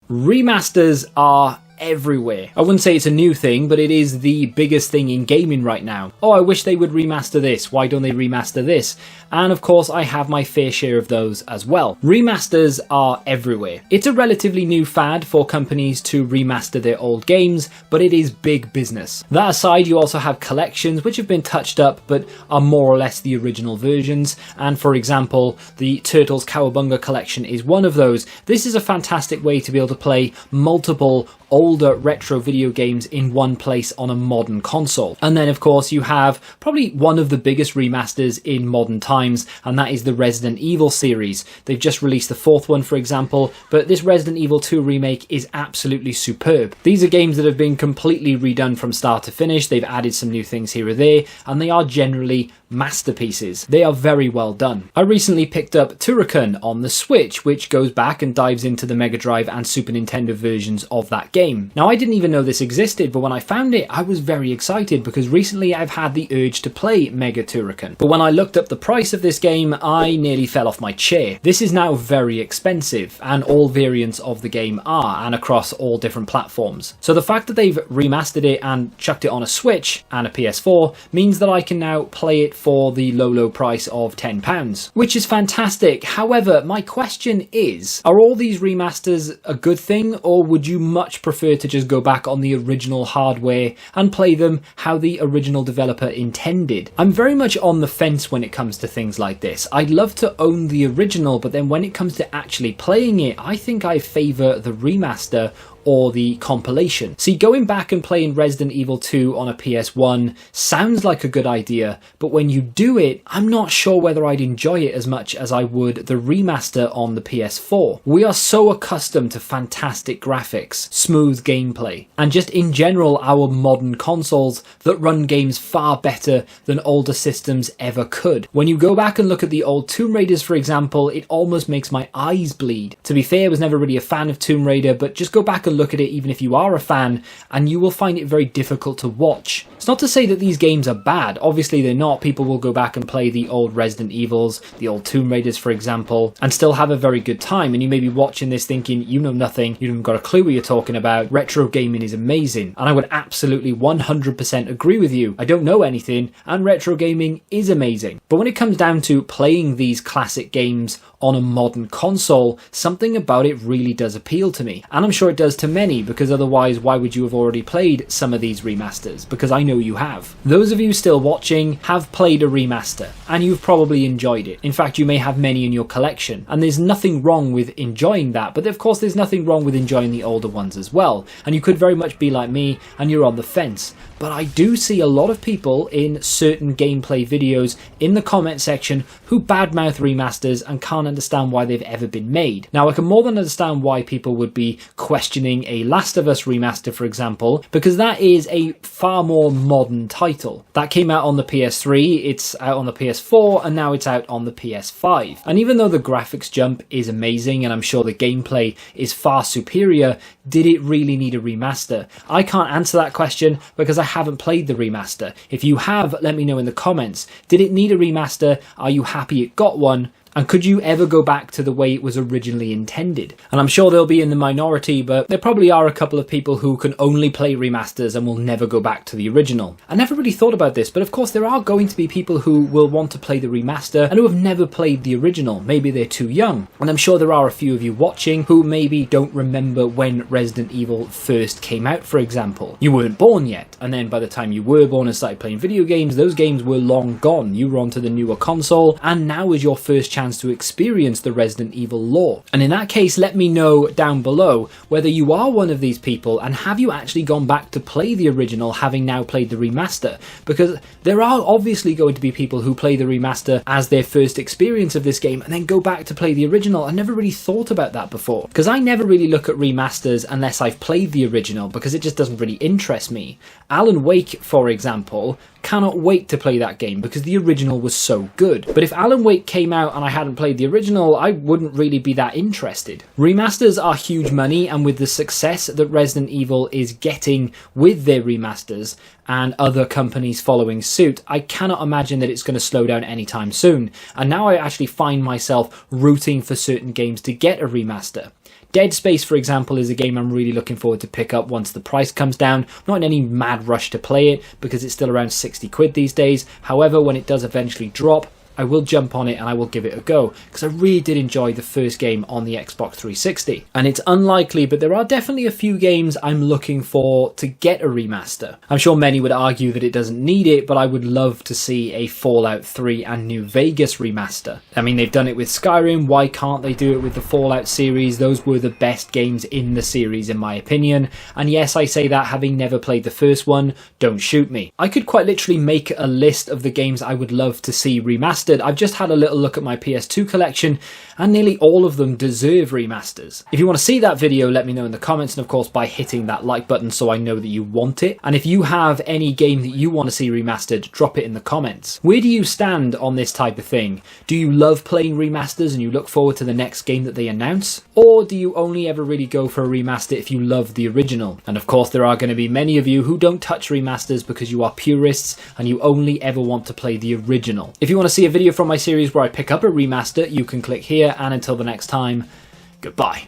Remasters are everywhere. I wouldn't say it's a new thing, but it is the biggest thing in gaming right now. Oh, I wish they would remaster this. Why don't they remaster this? And of course, I have my fair share of those as well. Remasters are everywhere. It's a relatively new fad for companies to remaster their old games, but it is big business. That aside, you also have collections which have been touched up but are more or less the original versions. And for example, the Turtles Cowabunga collection is one of those. This is a fantastic way to be able to play multiple older retro video games in one place on a modern console. And then of course you have probably one of the biggest remasters in modern times, and that is the Resident Evil series. They've just released the fourth one, for example, but this Resident Evil 2 remake is absolutely superb. These are games that have been completely redone from start to finish. They've added some new things here or there, and they are generally masterpieces. They are very well done. I recently picked up Turrican on the Switch, which goes back and dives into the Mega Drive and Super Nintendo versions of that game. Now, I didn't even know this existed, but when I found it, I was very excited because recently I've had the urge to play Mega Turrican. But when I looked up the price of this game, I nearly fell off my chair. This is now very expensive, and all variants of the game are, and across all different platforms. So the fact that they've remastered it and chucked it on a Switch and a PS4 means that I can now play it for the low price of £10, which is fantastic. However, my question is, are all these remasters a good thing, or would you much prefer to just go back on the original hardware and play them how the original developer intended? I'm very much on the fence when it comes to things like this. I'd love to own the original, but then when it comes to actually playing it, I think I favour the remaster or the compilation. See, going back and playing Resident Evil 2 on a PS1 sounds like a good idea, but when you do it, I'm not sure whether I'd enjoy it as much as I would the remaster on the PS4. We are so accustomed to fantastic graphics, smooth gameplay, and just in general our modern consoles that run games far better than older systems ever could. When you go back and look at the old Tomb Raiders, for example, it almost makes my eyes bleed. To be fair, I was never really a fan of Tomb Raider, but just go back and look at it even if you are a fan, and you will find it very difficult to watch. It's not to say that these games are bad. Obviously they're not. People will go back and play the old Resident Evils, the old Tomb Raiders, for example, and still have a very good time. And you may be watching this thinking, you know nothing, you haven't got a clue what you're talking about. Retro gaming is amazing. And I would absolutely 100% agree with you. I don't know anything, and retro gaming is amazing. But when it comes down to playing these classic games on a modern console, something about it really does appeal to me. And I'm sure it does to many, because otherwise why would you have already played some of these remasters? Because I know you have. Those of you still watching have played a remaster, and you've probably enjoyed it. In fact, you may have many in your collection, and there's nothing wrong with enjoying that, but of course there's nothing wrong with enjoying the older ones as well. And you could very much be like me, and you're on the fence. But I do see a lot of people in certain gameplay videos in the comment section who badmouth remasters and can't understand why they've ever been made. Now, I can more than understand why people would be questioning a Last of Us remaster, for example, because that is a far more modern title. That came out on the PS3, it's out on the PS4, and now it's out on the PS5. And even though the graphics jump is amazing, and I'm sure the gameplay is far superior, did it really need a remaster? I can't answer that question because I haven't played the remaster. If you have, let me know in the comments. Did it need a remaster? Are you happy it got one? And could you ever go back to the way it was originally intended? And I'm sure they'll be in the minority, but there probably are a couple of people who can only play remasters and will never go back to the original. I never really thought about this, but of course there are going to be people who will want to play the remaster and who have never played the original. Maybe they're too young. And I'm sure there are a few of you watching who maybe don't remember when Resident Evil first came out, for example. You weren't born yet, and then by the time you were born and started playing video games, those games were long gone. You were onto the newer console, and now is your first chance to experience the Resident Evil lore. And in that case, let me know down below whether you are one of these people and have you actually gone back to play the original having now played the remaster, because there are obviously going to be people who play the remaster as their first experience of this game and then go back to play the original. I never really thought about that before, because I never really look at remasters unless I've played the original, because it just doesn't really interest me. Alan Wake, for example, cannot wait to play that game because the original was so good. But if Alan Wake came out and I hadn't played the original, I wouldn't really be that interested. Remasters are huge money, and with the success that Resident Evil is getting with their remasters and other companies following suit, I cannot imagine that it's going to slow down anytime soon. And now I actually find myself rooting for certain games to get a remaster. Dead Space, for example, is a game I'm really looking forward to pick up once the price comes down. Not in any mad rush to play it, because it's still around 60 quid these days. However, when it does eventually drop, I will jump on it and I will give it a go, because I really did enjoy the first game on the Xbox 360. And it's unlikely, but there are definitely a few games I'm looking for to get a remaster. I'm sure many would argue that it doesn't need it, but I would love to see a Fallout 3 and New Vegas remaster. I mean, they've done it with Skyrim, why can't they do it with the Fallout series? Those were the best games in the series in my opinion. And yes, I say that having never played the first one, don't shoot me. I could quite literally make a list of the games I would love to see remastered. I've just had a little look at my PS2 collection and nearly all of them deserve remasters. If you want to see that video, let me know in the comments, and of course by hitting that like button so I know that you want it. And if you have any game that you want to see remastered, drop it in the comments. Where do you stand on this type of thing? Do you love playing remasters and you look forward to the next game that they announce? Or do you only ever really go for a remaster if you love the original? And of course there are going to be many of you who don't touch remasters because you are purists and you only ever want to play the original. If you want to see a video from my series where I pick up a remaster, you can click here, and until the next time, goodbye.